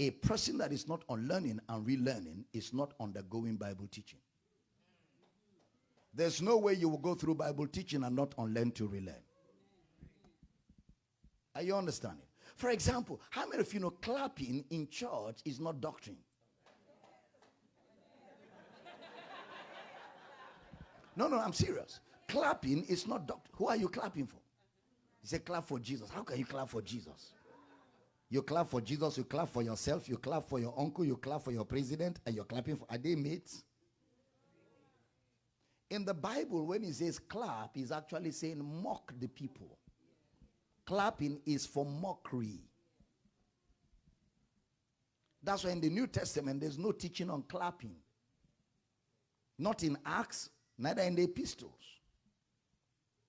A person that is not on learning and relearning is not undergoing Bible teaching. There's no way you will go through Bible teaching and not unlearn to relearn. Are you understanding? For example, how many of you know clapping in church is not doctrine? No, I'm serious. Clapping is not doctrine. Who are you clapping for? You say clap for Jesus. How can you clap for Jesus? You clap for Jesus, you clap for yourself, you clap for your uncle, you clap for your president, and you're clapping for, are they mates? In the Bible, when he says clap, he's actually saying mock the people. Clapping is for mockery. That's why in the New Testament, there's no teaching on clapping. Not in Acts, neither in the epistles.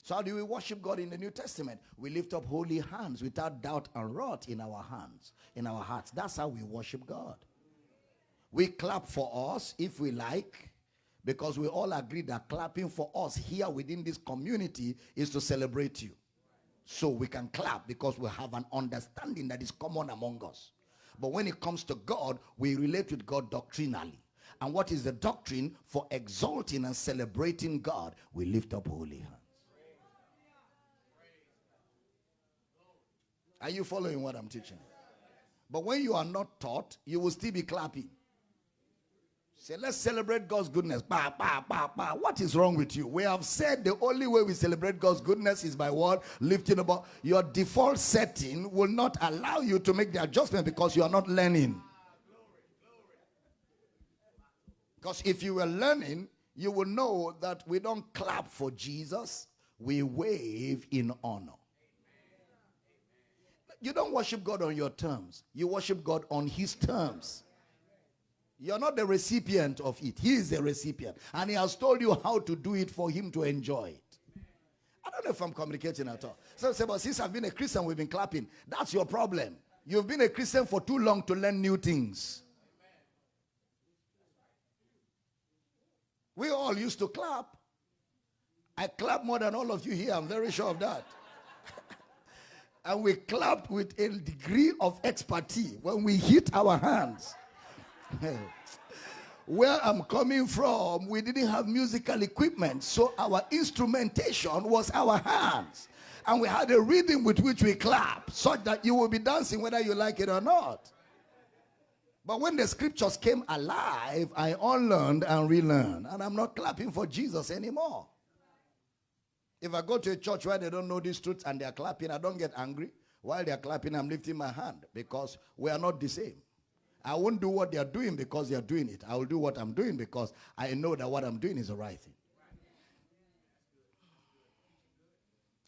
So how do we worship God in the New Testament? We lift up holy hands without doubt and wrath in our hands, in our hearts. That's how we worship God. We clap for us if we like, because we all agree that clapping for us here within this community is to celebrate you. So we can clap because we have an understanding that is common among us. But when it comes to God, we relate with God doctrinally. And what is the doctrine? For exalting and celebrating God, we lift up holy hands. Are you following what I'm teaching? But when you are not taught, you will still be clapping. Say, let's celebrate God's goodness. Bah, bah, bah, bah. What is wrong with you? We have said the only way we celebrate God's goodness is by what? Lifting about. Your default setting will not allow you to make the adjustment because you are not learning. Because if you were learning, you will know that we don't clap for Jesus. We wave in honor. You don't worship God on your terms. You worship God on his terms. You're not the recipient of it. He is the recipient. And he has told you how to do it for him to enjoy it. I don't know if I'm communicating at all. So say, but since I've been a Christian, we've been clapping. That's your problem. You've been a Christian for too long to learn new things. We all used to clap. I clap more than all of you here. I'm very sure of that. And we clapped with a degree of expertise when we hit our hands. Where I'm coming from, we didn't have musical equipment, so our instrumentation was our hands. And we had a rhythm with which we clap, such that you will be dancing whether you like it or not. But when the scriptures came alive, I unlearned and relearned. And I'm not clapping for Jesus anymore. If I go to a church where they don't know these truths and they're clapping, I don't get angry. While they're clapping, I'm lifting my hand because we are not the same. I won't do what they're doing because they're doing it. I will do what I'm doing because I know that what I'm doing is the right thing.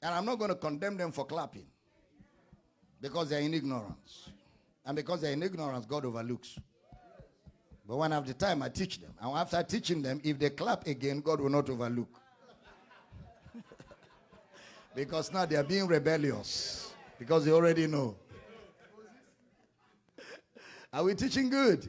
And I'm not going to condemn them for clapping because they're in ignorance. And because they're in ignorance, God overlooks. But when I have the time, I teach them. And after teaching them, if they clap again, God will not overlook. Because now they are being rebellious. Because they already know. Are we teaching good?